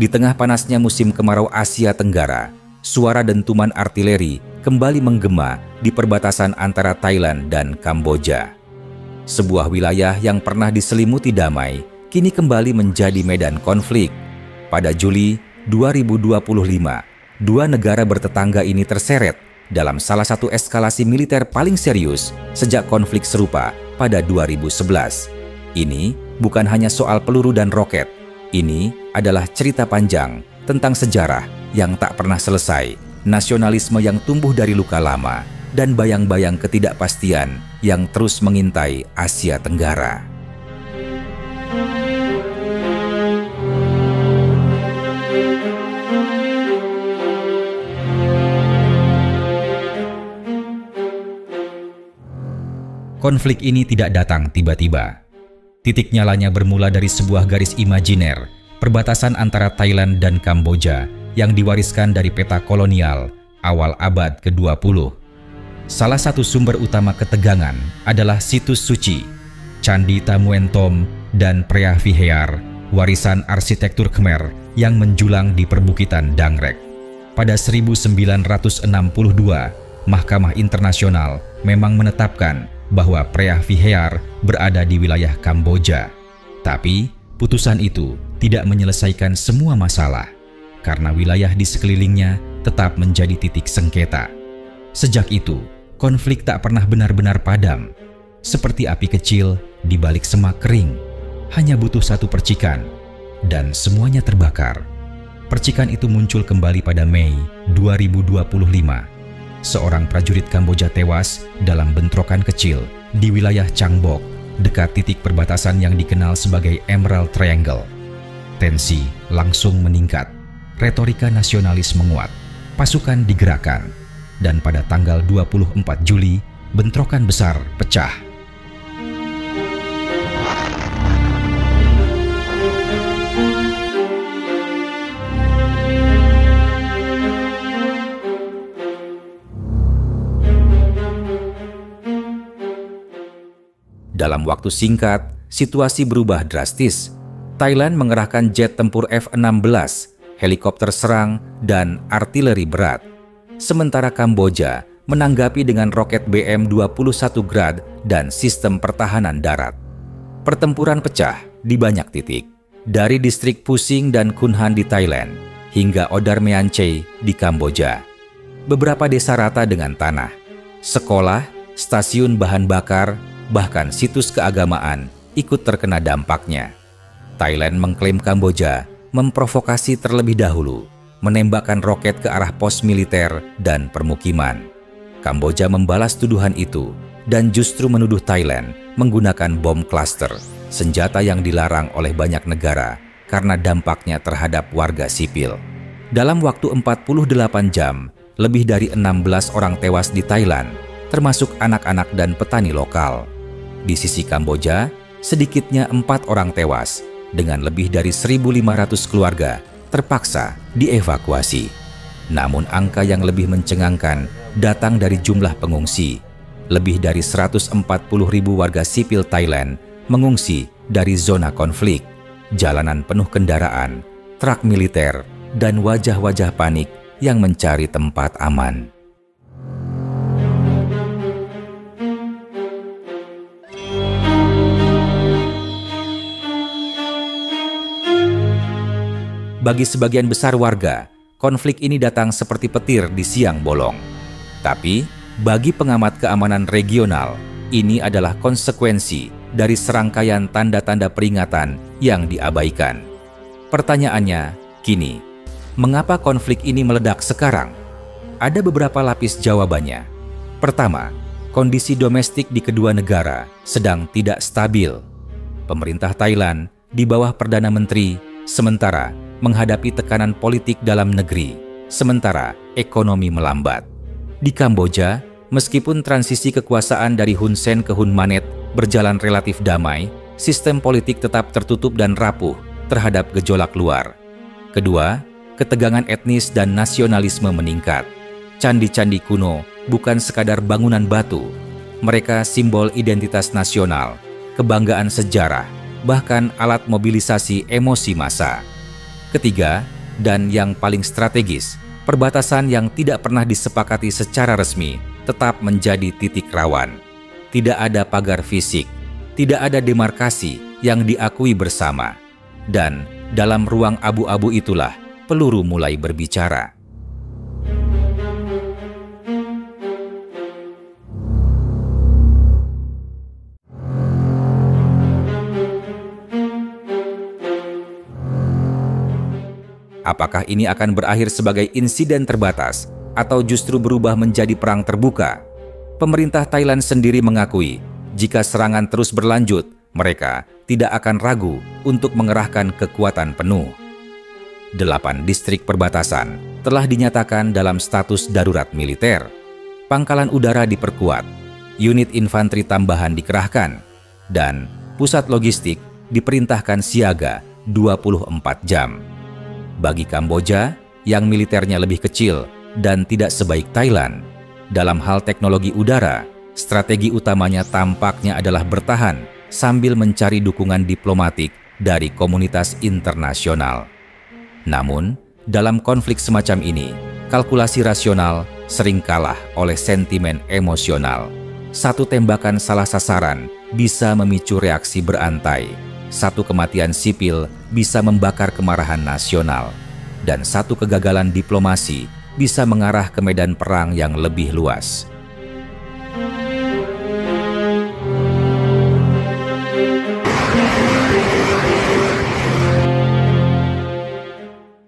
Di tengah panasnya musim kemarau Asia Tenggara, suara dentuman artileri kembali menggema di perbatasan antara Thailand dan Kamboja. Sebuah wilayah yang pernah diselimuti damai, kini kembali menjadi medan konflik. Pada Juli 2025, dua negara bertetangga ini terseret dalam salah satu eskalasi militer paling serius sejak konflik serupa pada 2011. Ini bukan hanya soal peluru dan roket. Ini adalah cerita panjang tentang sejarah yang tak pernah selesai, nasionalisme yang tumbuh dari luka lama, dan bayang-bayang ketidakpastian yang terus mengintai Asia Tenggara. Konflik ini tidak datang tiba-tiba. Titik nyalanya bermula dari sebuah garis imajiner, perbatasan antara Thailand dan Kamboja yang diwariskan dari peta kolonial awal abad ke-20. Salah satu sumber utama ketegangan adalah situs suci, Candi Tamuen Tom dan Preah Vihear, warisan arsitektur Khmer yang menjulang di perbukitan Dangrek. Pada 1962, Mahkamah Internasional memang menetapkan bahwa Preah Vihear berada di wilayah Kamboja. Tapi, putusan itu tidak menyelesaikan semua masalah, karena wilayah di sekelilingnya tetap menjadi titik sengketa. Sejak itu, konflik tak pernah benar-benar padam. Seperti api kecil di balik semak kering, hanya butuh satu percikan, dan semuanya terbakar. Percikan itu muncul kembali pada Mei 2025. Seorang prajurit Kamboja tewas dalam bentrokan kecil di wilayah Changbok, dekat titik perbatasan yang dikenal sebagai Emerald Triangle. Tensi langsung meningkat, retorika nasionalis menguat, pasukan digerakkan, dan pada tanggal 24 Juli, bentrokan besar pecah. Dalam waktu singkat, situasi berubah drastis. Thailand mengerahkan jet tempur F-16, helikopter serang, dan artileri berat. Sementara Kamboja menanggapi dengan roket BM-21 Grad dan sistem pertahanan darat. Pertempuran pecah di banyak titik, dari distrik Pusing dan Kunhan di Thailand hingga Odar Meanchey di Kamboja. Beberapa desa rata dengan tanah, sekolah, stasiun bahan bakar, bahkan situs keagamaan ikut terkena dampaknya. Thailand mengklaim Kamboja memprovokasi terlebih dahulu, menembakkan roket ke arah pos militer dan permukiman. Kamboja membalas tuduhan itu dan justru menuduh Thailand menggunakan bom cluster, senjata yang dilarang oleh banyak negara karena dampaknya terhadap warga sipil. Dalam waktu 48 jam, lebih dari 16 orang tewas di Thailand, termasuk anak-anak dan petani lokal. Di sisi Kamboja, sedikitnya 4 orang tewas, dengan lebih dari 1.500 keluarga terpaksa dievakuasi. Namun angka yang lebih mencengangkan datang dari jumlah pengungsi. Lebih dari 140.000 warga sipil Thailand mengungsi dari zona konflik. Jalanan penuh kendaraan, truk militer, dan wajah-wajah panik yang mencari tempat aman. Bagi sebagian besar warga, konflik ini datang seperti petir di siang bolong. Tapi, bagi pengamat keamanan regional, ini adalah konsekuensi dari serangkaian tanda-tanda peringatan yang diabaikan. Pertanyaannya, kini, mengapa konflik ini meledak sekarang? Ada beberapa lapis jawabannya. Pertama, kondisi domestik di kedua negara sedang tidak stabil. Pemerintah Thailand di bawah Perdana Menteri sementara menghadapi tekanan politik dalam negeri, sementara ekonomi melambat. Di Kamboja, meskipun transisi kekuasaan dari Hun Sen ke Hun Manet berjalan relatif damai, sistem politik tetap tertutup dan rapuh terhadap gejolak luar. Kedua, ketegangan etnis dan nasionalisme meningkat. Candi-candi kuno bukan sekadar bangunan batu. Mereka simbol identitas nasional, kebanggaan sejarah, bahkan alat mobilisasi emosi massa. Ketiga, dan yang paling strategis, perbatasan yang tidak pernah disepakati secara resmi tetap menjadi titik rawan. Tidak ada pagar fisik, tidak ada demarkasi yang diakui bersama. Dan dalam ruang abu-abu itulah peluru mulai berbicara. Apakah ini akan berakhir sebagai insiden terbatas atau justru berubah menjadi perang terbuka? Pemerintah Thailand sendiri mengakui jika serangan terus berlanjut, mereka tidak akan ragu untuk mengerahkan kekuatan penuh. 8 distrik perbatasan telah dinyatakan dalam status darurat militer. Pangkalan udara diperkuat, unit infanteri tambahan dikerahkan, dan pusat logistik diperintahkan siaga 24 jam. Bagi Kamboja, yang militernya lebih kecil dan tidak sebaik Thailand, dalam hal teknologi udara, strategi utamanya tampaknya adalah bertahan sambil mencari dukungan diplomatik dari komunitas internasional. Namun, dalam konflik semacam ini, kalkulasi rasional sering kalah oleh sentimen emosional. Satu tembakan salah sasaran bisa memicu reaksi berantai. Satu kematian sipil bisa membakar kemarahan nasional, dan satu kegagalan diplomasi bisa mengarah ke medan perang yang lebih luas.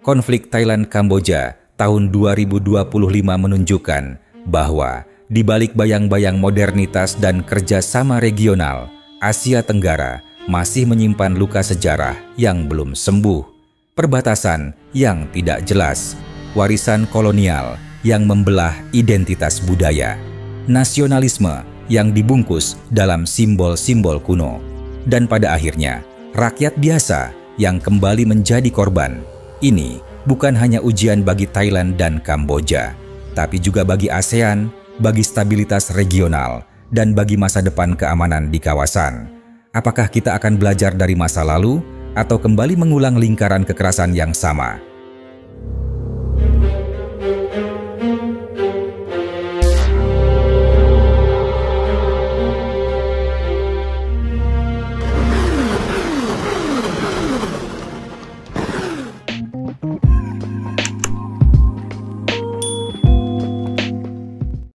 Konflik Thailand-Kamboja tahun 2025 menunjukkan bahwa di balik bayang-bayang modernitas dan kerjasama regional, Asia Tenggara masih menyimpan luka sejarah yang belum sembuh, perbatasan yang tidak jelas, warisan kolonial yang membelah identitas budaya, nasionalisme yang dibungkus dalam simbol-simbol kuno, dan pada akhirnya rakyat biasa yang kembali menjadi korban. Ini bukan hanya ujian bagi Thailand dan Kamboja, tapi juga bagi ASEAN, bagi stabilitas regional, dan bagi masa depan keamanan di kawasan. Apakah kita akan belajar dari masa lalu atau kembali mengulang lingkaran kekerasan yang sama?